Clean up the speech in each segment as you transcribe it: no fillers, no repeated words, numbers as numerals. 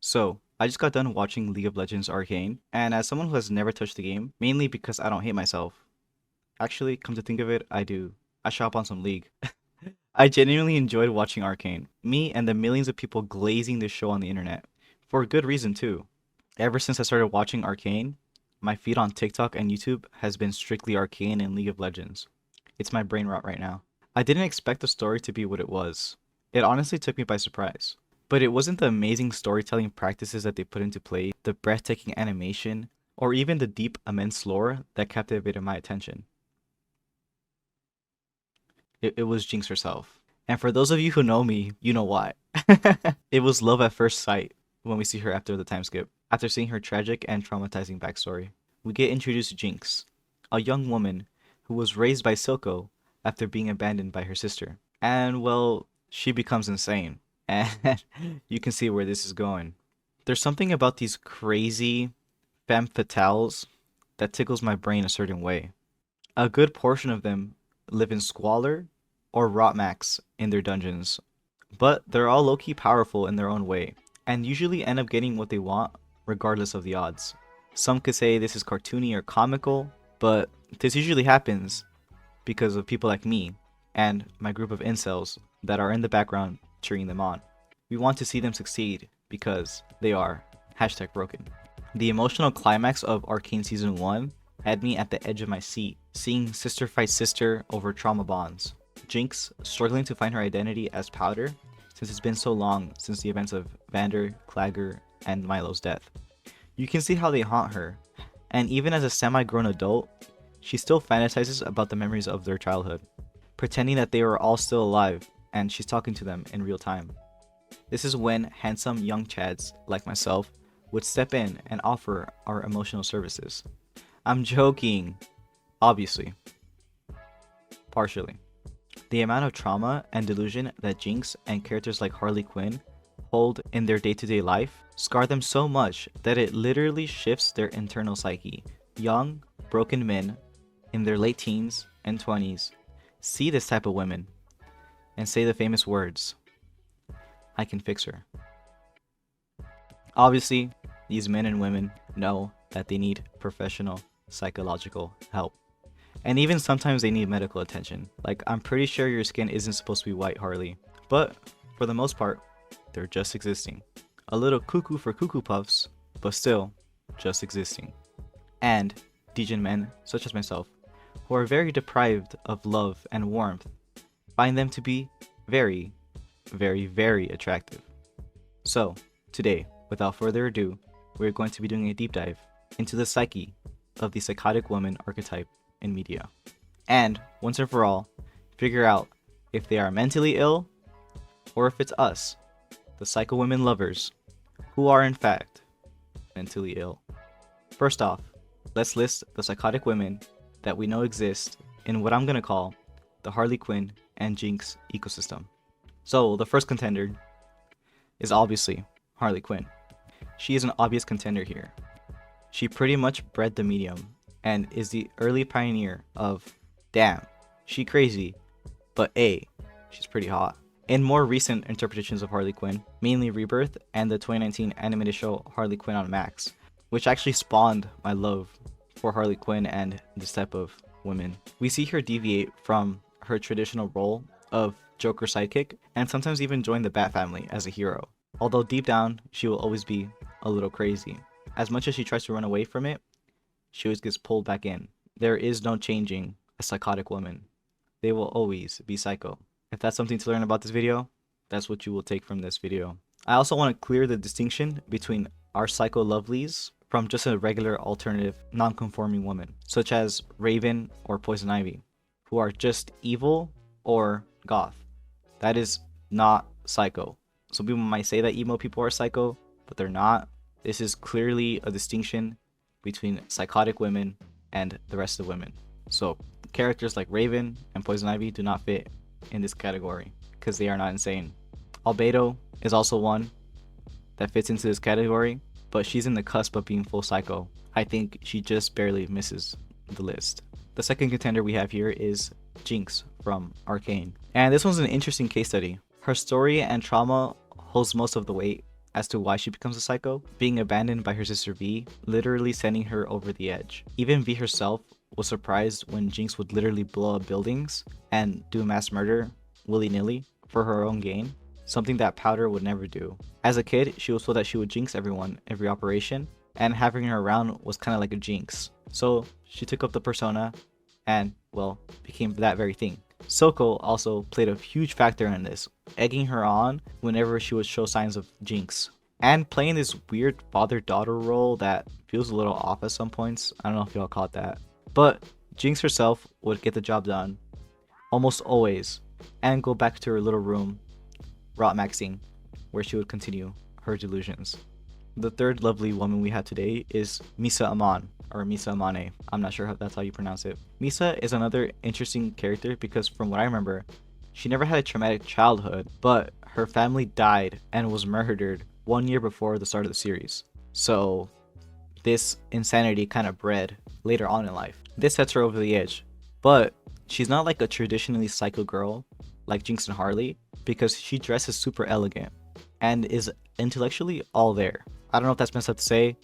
So, I just got done watching League of Legends Arcane, and as someone who has never touched the game, mainly because I don't hate myself, actually, come to think of it, I do. I shop on some League. I genuinely enjoyed watching Arcane. Me and the millions of people glazing this show on the internet. For a good reason, too. Ever since I started watching Arcane, my feed on TikTok and YouTube has been strictly Arcane and League of Legends. It's my brain rot right now. I didn't expect the story to be what it was. It honestly took me by surprise. But it wasn't the amazing storytelling practices that they put into play, the breathtaking animation, or even the deep, immense lore that captivated my attention. It was Jinx herself. And for those of you who know me, you know why. It was love at first sight when we see her after the time skip. After seeing her tragic and traumatizing backstory, we get introduced to Jinx, a young woman who was raised by Silco after being abandoned by her sister. And well, she becomes insane. And you can see where this is going. There's something about these crazy femme fatales that tickles my brain a certain way. A good portion of them live in squalor or rot max in their dungeons, but they're all low-key powerful in their own way, and usually end up getting what they want regardless of the odds. Some could say this is cartoony or comical, but this usually happens because of people like me and my group of incels that are in the background cheering them on. We want to see them succeed because they are #broken. The emotional climax of Arcane Season 1 had me at the edge of my seat, seeing sister fight sister over trauma bonds. Jinx struggling to find her identity as Powder since it's been so long since the events of Vander, Clagger, and Milo's death. You can see how they haunt her, and even as a semi-grown adult, she still fantasizes about the memories of their childhood, pretending that they are all still alive and she's talking to them in real time. This is when handsome young chads like myself would step in and offer our emotional services. I'm joking, obviously. Partially. The amount of trauma and delusion that Jinx and characters like Harley Quinn hold in their day-to-day life scar them so much that it literally shifts their internal psyche. Young, broken men in their late teens and 20s see this type of women and say the famous words, "I can fix her." Obviously, these men and women know that they need professional psychological help. And even sometimes they need medical attention. Like, I'm pretty sure your skin isn't supposed to be white, Harley. But, for the most part, they're just existing. A little cuckoo for cuckoo puffs, but still, just existing. And, degen men, such as myself, who are very deprived of love and warmth, find them to be very, very, very attractive. So, today, without further ado, we're going to be doing a deep dive into the psyche of the psychotic woman archetype in media. And, once and for all, figure out if they are mentally ill or if it's us, the psycho women lovers, who are in fact mentally ill. First off, let's list the psychotic women that we know exist in what I'm gonna call the Harley Quinn and Jinx ecosystem. So, the first contender is obviously Harley Quinn. She is an obvious contender here. She pretty much bred the medium and is the early pioneer of, damn, she crazy, but A, she's pretty hot. In more recent interpretations of Harley Quinn, mainly Rebirth and the 2019 animated show Harley Quinn on Max, which actually spawned my love for Harley Quinn and this type of women, we see her deviate from her traditional role of Joker sidekick and sometimes even join the Bat family as a hero. Although deep down, she will always be a little crazy. As much as she tries to run away from it, she always gets pulled back in. There is no changing a psychotic woman. They will always be psycho. If that's something to learn about this video, that's what you will take from this video. I also want to clear the distinction between our psycho lovelies from just a regular alternative non-conforming woman, such as Raven or Poison Ivy, who are just evil or goth. That is not psycho. Some people might say that emo people are psycho, but they're not. This is clearly a distinction between psychotic women and the rest of women. So characters like Raven and Poison Ivy do not fit in this category because they are not insane. Albedo is also one that fits into this category, but she's in the cusp of being full psycho. I think she just barely misses the list. The second contender we have here is Jinx from Arcane. And this one's an interesting case study. Her story and trauma holds most of the weight, as to why she becomes a psycho, being abandoned by her sister V, literally sending her over the edge. Even V herself was surprised when Jinx would literally blow up buildings and do mass murder willy-nilly for her own gain, something that Powder would never do. As a kid, she was told that she would jinx everyone, every operation, and having her around was kind of like a jinx. So she took up the persona and, well, became that very thing. Soko also played a huge factor in this, egging her on whenever she would show signs of jinx, and playing this weird father-daughter role that feels a little off at some points. I don't know if y'all caught that. But Jinx herself would get the job done, almost always, and go back to her little room, rot maxing, where she would continue her delusions. The third lovely woman we have today is Misa Aman, or Misa Amane. I'm not sure if that's how you pronounce it. Misa is another interesting character because from what I remember, she never had a traumatic childhood, but her family died and was murdered 1 year before the start of the series. So this insanity kind of bred later on in life. This sets her over the edge, but she's not like a traditionally psycho girl like Jinx and Harley because she dresses super elegant and is intellectually all there. I don't know if that's messed up to say,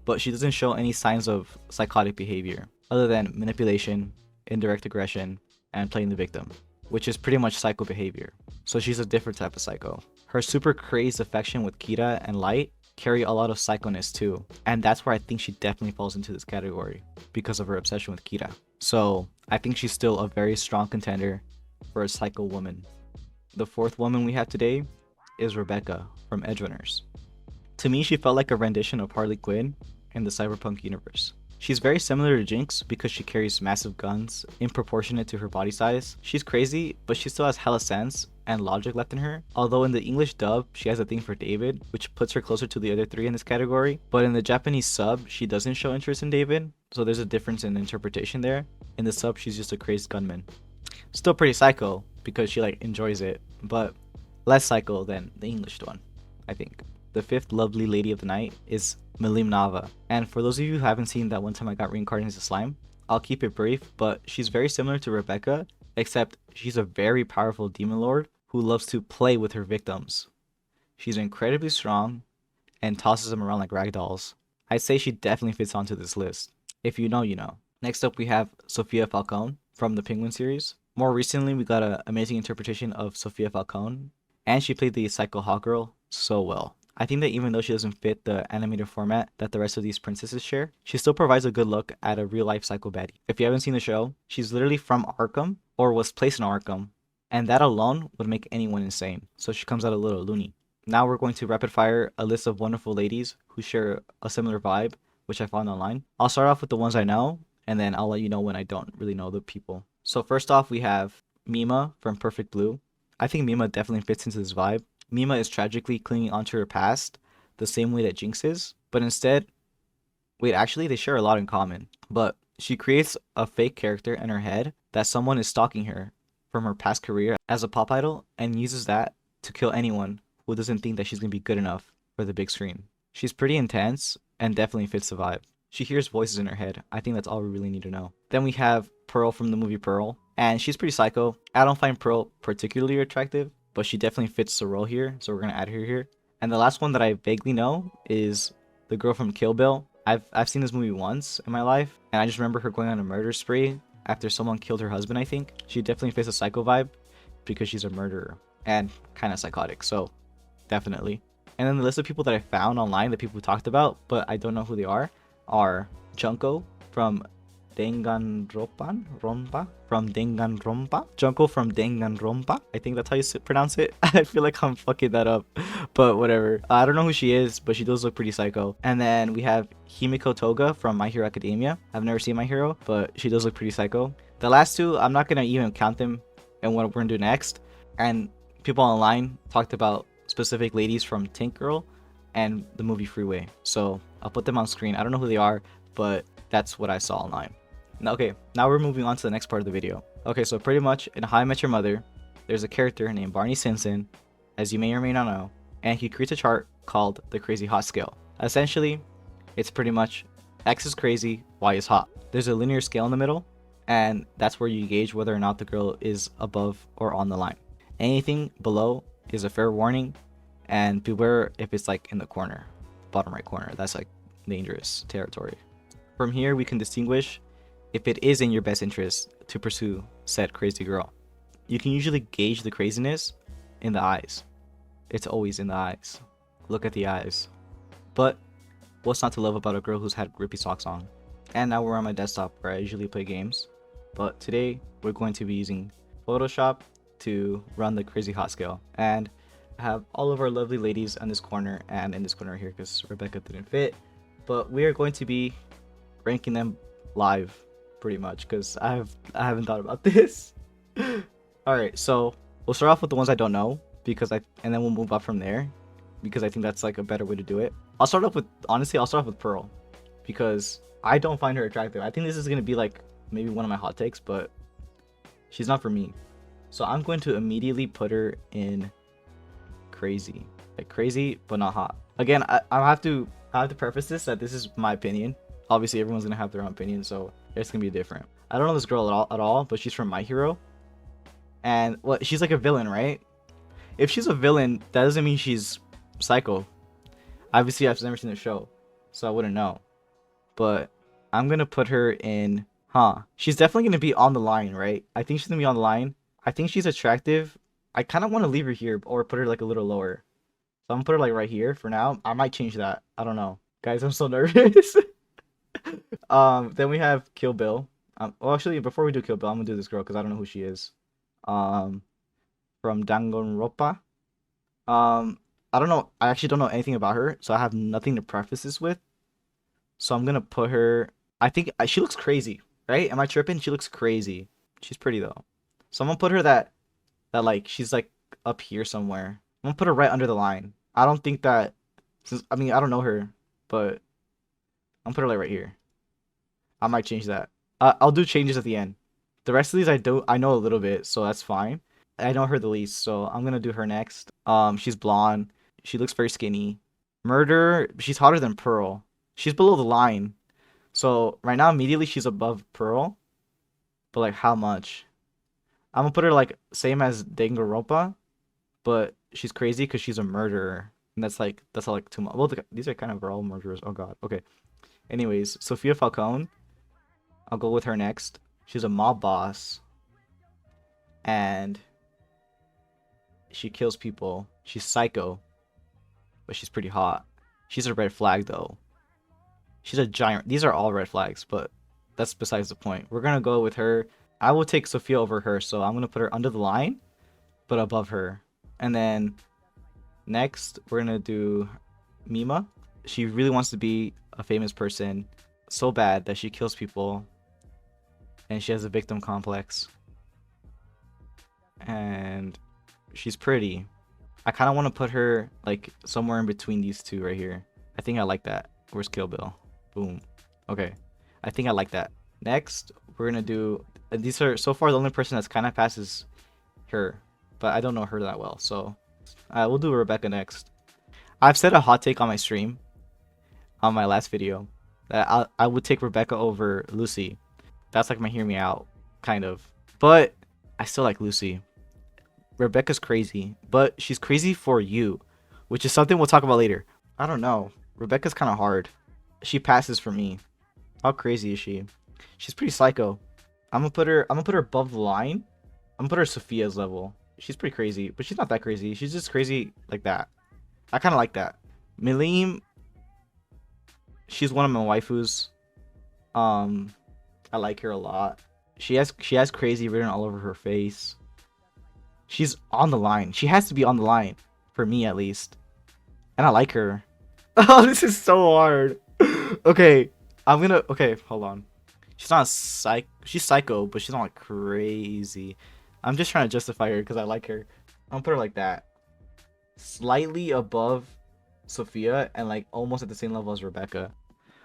but she doesn't show any signs of psychotic behavior other than manipulation, indirect aggression, and playing the victim, which is pretty much psycho behavior. So she's a different type of psycho. Her super crazed affection with Kira and Light carry a lot of psychoness too, and that's where I think she definitely falls into this category because of her obsession with Kira. So I think she's still a very strong contender for a psycho woman. The fourth woman we have today is Rebecca from Edgerunners. To me, she felt like a rendition of Harley Quinn in the cyberpunk universe. She's very similar to Jinx because she carries massive guns in proportionate to her body size. She's crazy, but she still has hella sense and logic left in her. Although in the English dub, she has a thing for David, which puts her closer to the other three in this category. But in the Japanese sub, she doesn't show interest in David, so there's a difference in interpretation there. In the sub, she's just a crazed gunman. Still pretty psycho because she like enjoys it, but less psycho than the English one, I think. The fifth lovely lady of the night is Milim Nava. And for those of you who haven't seen That One Time I Got Reincarnated as a Slime, I'll keep it brief, but she's very similar to Rebecca, except she's a very powerful demon lord who loves to play with her victims. She's incredibly strong and tosses them around like ragdolls. I'd say she definitely fits onto this list. If you know, you know. Next up we have Sofia Falcone from the Penguin series. More recently, we got an amazing interpretation of Sofia Falcone, and she played the Psycho Hot Girl so well. I think that even though she doesn't fit the animated format that the rest of these princesses share, she still provides a good look at a real-life psycho baddie. If you haven't seen the show, she's literally from Arkham, or was placed in Arkham, and that alone would make anyone insane, so she comes out a little loony. Now we're going to rapid fire a list of wonderful ladies who share a similar vibe, which I found online. I'll start off with the ones I know, and then I'll let you know when I don't really know the people. So first off, we have Mima from Perfect Blue. I think Mima definitely fits into this vibe. Mima is tragically clinging onto her past, the same way that Jinx is, but instead, wait, actually they share a lot in common, but she creates a fake character in her head that someone is stalking her from her past career as a pop idol and uses that to kill anyone who doesn't think that she's going to be good enough for the big screen. She's pretty intense and definitely fits the vibe. She hears voices in her head. I think that's all we really need to know. Then we have Pearl from the movie Pearl, and she's pretty psycho. I don't find Pearl particularly attractive, but she definitely fits the role here, so we're gonna add her here. And the last one that I vaguely know is the girl from Kill Bill. I've seen this movie once in my life, and I just remember her going on a murder spree after someone killed her husband, I think. She definitely fits a psycho vibe because she's a murderer and kind of psychotic, so definitely. And then the list of people that I found online, the people who talked about, but I don't know who they are Junko from Danganronpa. Junko from Danganronpa. I think that's how you pronounce it. I feel like I'm fucking that up, but whatever. I don't know who she is, but she does look pretty psycho. And then we have Himiko Toga from My Hero Academia. I've never seen My Hero, but she does look pretty psycho. The last two, I'm not gonna even count them in what we're gonna do next. And people online talked about specific ladies from Tank Girl and the movie Freeway, so I'll put them on screen. I don't know who they are, but that's what I saw online. Okay, now we're moving on to the next part of the video. Okay, so pretty much in How I Met Your Mother, there's a character named Barney Stinson, as you may or may not know, and he creates a chart called the Crazy Hot Scale. Essentially, it's pretty much X is crazy, Y is hot. There's a linear scale in the middle, and that's where you gauge whether or not the girl is above or on the line. Anything below is a fair warning, And beware if it's like in the corner, bottom right corner. That's like dangerous territory. From here, we can distinguish if it is in your best interest to pursue said crazy girl. You can usually gauge the craziness in the eyes. It's always in the eyes. Look at the eyes. But what's not to love about a girl who's had grippy socks on? And now we're on my desktop where I usually play games. But today we're going to be using Photoshop to run the crazy hot scale. And I have all of our lovely ladies in this corner and in this corner here because Rebecca didn't fit. But we are going to be ranking them live pretty much because I haven't thought about this. Alright, so we'll start off with the ones I don't know and then we'll move up from there because I think that's like a better way to do it. I'll start off with Pearl because I don't find her attractive. I think this is gonna be like maybe one of my hot takes, but she's not for me. So I'm going to immediately put her in crazy, like crazy but not hot. Again, I have to preface this that this is my opinion. Obviously, everyone's gonna have their own opinion, so it's gonna be different. I don't know this girl at all, but she's from My Hero, and she's like a villain, right? If she's a villain, that doesn't mean she's psycho. Obviously, I've never seen the show, so I wouldn't know. But I'm gonna put her in, she's definitely gonna be on the line, right? I think she's gonna be on the line. I think she's attractive. I kind of want to leave her here or put her like a little lower. So I'm gonna put her like right here for now. I might change that. I don't know. Guys, I'm so nervous. Then we have Kill Bill. Well, actually, before we do Kill Bill, I'm gonna do this girl because I don't know who she is. From Danganronpa. I don't know. I actually don't know anything about her, so I have nothing to preface this with. So I'm gonna put her. I think she looks crazy, right? Am I tripping? She looks crazy. She's pretty though. So I'm gonna put her that like she's like up here somewhere. I'm gonna put her right under the line. I don't think that I don't know her, but I'm gonna put her like right here. I might change that. I'll do changes at the end. The rest of these I know a little bit, so that's fine. I know her the least, so I'm gonna do her next. She's blonde. She looks very skinny. Murder. She's hotter than Pearl. She's below the line. So right now, immediately she's above Pearl. But like how much? I'm gonna put her like same as Danganronpa, but she's crazy because she's a murderer, and that's all like too much. Well, these are kind of all murderers. Oh god. Okay. Anyways, Sophia Falcone. I'll go with her next. She's a mob boss, and she kills people. She's psycho, but she's pretty hot. She's a red flag though. She's a giant. These are all red flags, but that's besides the point. We're gonna go with her. I will take Sophia over her, so I'm gonna put her under the line, but above her. And then next, we're gonna do Mima. She really wants to be a famous person so bad that she kills people, and she has a victim complex. And she's pretty. I kind of want to put her like somewhere in between these two right here. I think I like that. Where's Kill Bill? Boom. Okay. I think I like that. Next, we're gonna do. These are so far the only person that's kind of passes her, but I don't know her that well. So we'll do Rebecca next. I've said a hot take on my stream, on my last video, that I would take Rebecca over Lucy. That's like my hear me out, kind of. But I still like Lucy. Rebecca's crazy, but she's crazy for you, which is something we'll talk about later. I don't know. Rebecca's kind of hard. She passes for me. How crazy is she? She's pretty psycho. I'm gonna put her above the line. I'm gonna put her Sophia's level. She's pretty crazy, but she's not that crazy. She's just crazy like that. I kind of like that. Milim, she's one of my waifus. I like her a lot. She has crazy written all over her face. She's on the line. She has to be on the line for me at least. And I like her. Oh, this is so hard. Okay, okay, hold on. She's not she's psycho, but she's not like crazy. I'm just trying to justify her because I like her. I'm gonna put her like that. Slightly above Sophia and like almost at the same level as Rebecca.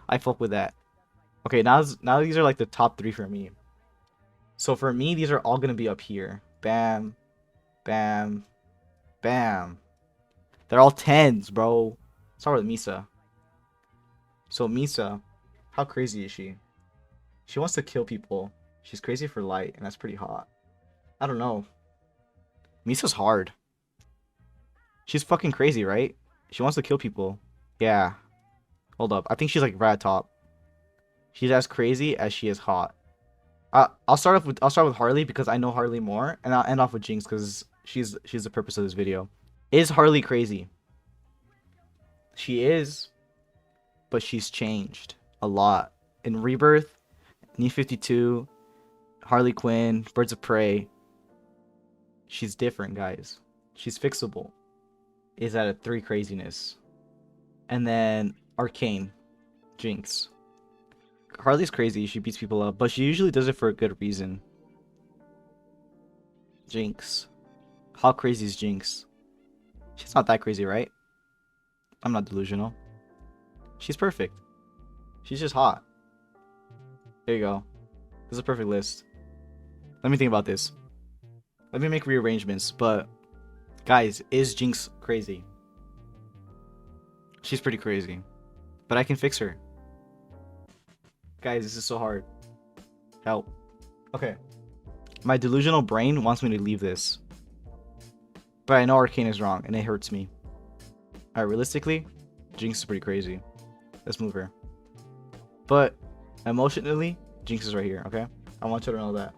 I fuck with that. Okay, now these are like the top 3 for me. So for me, these are all gonna be up here. Bam, bam, bam. They're all 10s, bro. Start with Misa. So Misa, how crazy is she? She wants to kill people. She's crazy for light, and that's pretty hot. I don't know. Misa's hard. She's fucking crazy, right? She wants to kill people. Yeah. Hold up. I think she's like right at top. She's as crazy as she is hot. I'll start with Harley because I know Harley more, and I'll end off with Jinx because she's the purpose of this video. Is Harley crazy? She is, but she's changed a lot. In Rebirth, New 52, Harley Quinn, Birds of Prey, she's different, guys. She's fixable. Is at a 3 craziness. And then Arcane, Jinx. Harley's crazy, she beats people up, but she usually does it for a good reason. Jinx. How crazy is Jinx? She's not that crazy, right? I'm not delusional. She's perfect. She's just hot. There you go. This is a perfect list. Let me think about this. Let me make rearrangements, but guys, is Jinx crazy? She's pretty crazy, but I can fix her. Guys, this is so hard. Help. Okay. My delusional brain wants me to leave this, but I know Arcane is wrong, and it hurts me. Alright, realistically, Jinx is pretty crazy. Let's move her. But emotionally, Jinx is right here, okay? I want you to know that.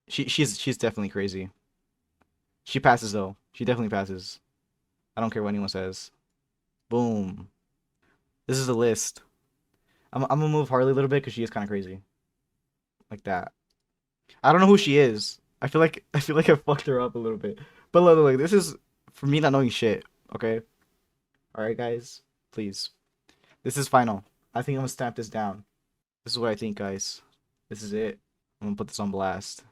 She's definitely crazy. She passes though. She definitely passes. I don't care what anyone says. Boom. This is the list. I'm gonna move Harley a little bit because she is kind of crazy. Like that. I don't know who she is. I feel like I fucked her up a little bit. But look, this is for me not knowing shit. Okay. All right, guys. Please. This is final. I think I'm gonna stamp this down. This is what I think, guys. This is it. I'm gonna put this on blast.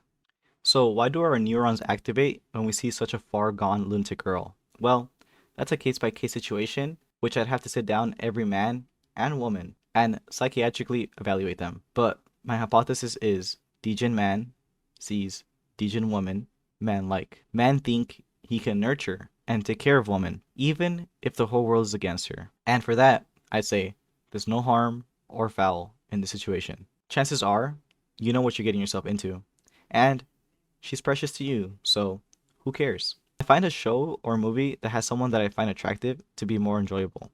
So why do our neurons activate when we see such a far gone lunatic girl? Well, that's a case by case situation, which I'd have to sit down every man and woman and psychiatrically evaluate them. But my hypothesis is degen man sees degen woman man-like. Man think he can nurture and take care of woman, even if the whole world is against her. And for that, I'd say there's no harm or foul in the situation. Chances are, you know what you're getting yourself into. And she's precious to you, so who cares? I find a show or movie that has someone that I find attractive to be more enjoyable.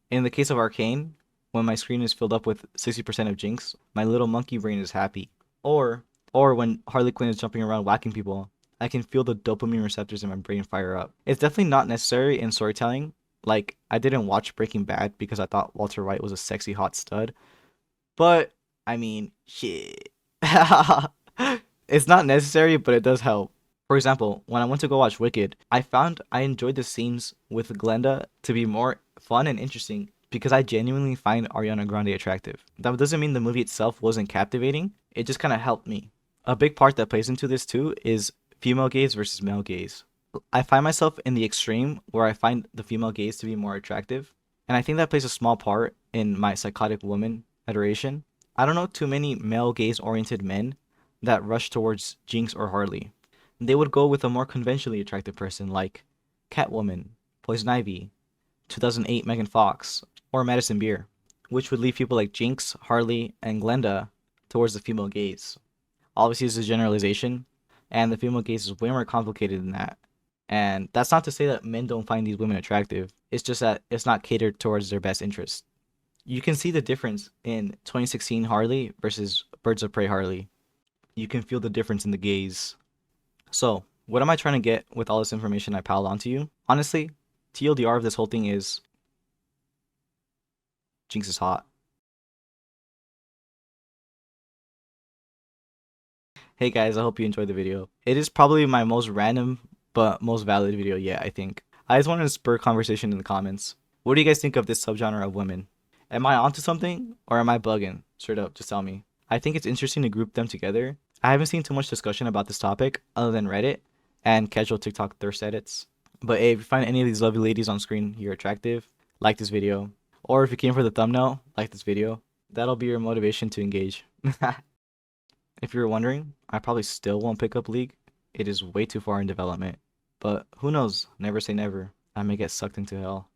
In the case of Arcane, when my screen is filled up with 60% of Jinx, my little monkey brain is happy. Or when Harley Quinn is jumping around whacking people, I can feel the dopamine receptors in my brain fire up. It's definitely not necessary in storytelling. Like, I didn't watch Breaking Bad because I thought Walter White was a sexy hot stud. But, I mean, shit. It's not necessary, but it does help. For example, when I went to go watch Wicked, I found I enjoyed the scenes with Glenda to be more fun and interesting because I genuinely find Ariana Grande attractive. That doesn't mean the movie itself wasn't captivating, it just kind of helped me. A big part that plays into this too is female gaze versus male gaze. I find myself in the extreme where I find the female gaze to be more attractive, and I think that plays a small part in my psychotic woman adoration. I don't know too many male gaze oriented men that rush towards Jinx or Harley. They would go with a more conventionally attractive person like Catwoman, Poison Ivy, 2008 Megan Fox, or Madison Beer, which would leave people like Jinx, Harley, and Glenda towards the female gaze. Obviously, this is a generalization, and the female gaze is way more complicated than that. And that's not to say that men don't find these women attractive, it's just that it's not catered towards their best interest. You can see the difference in 2016 Harley versus Birds of Prey Harley. You can feel the difference in the gaze. So, what am I trying to get with all this information I piled onto you? Honestly, TLDR of this whole thing is Jinx is hot. Hey guys, I hope you enjoyed the video. It is probably my most random but most valid video yet, I think. I just wanted to spur conversation in the comments. What do you guys think of this subgenre of women? Am I onto something or am I bugging? Straight up, just tell me. I think it's interesting to group them together. I haven't seen too much discussion about this topic other than Reddit and casual TikTok thirst edits. But hey, if you find any of these lovely ladies on screen here attractive, like this video. Or if you came for the thumbnail, like this video. That'll be your motivation to engage. If you were wondering, I probably still won't pick up League. It is way too far in development. But who knows? Never say never. I may get sucked into hell.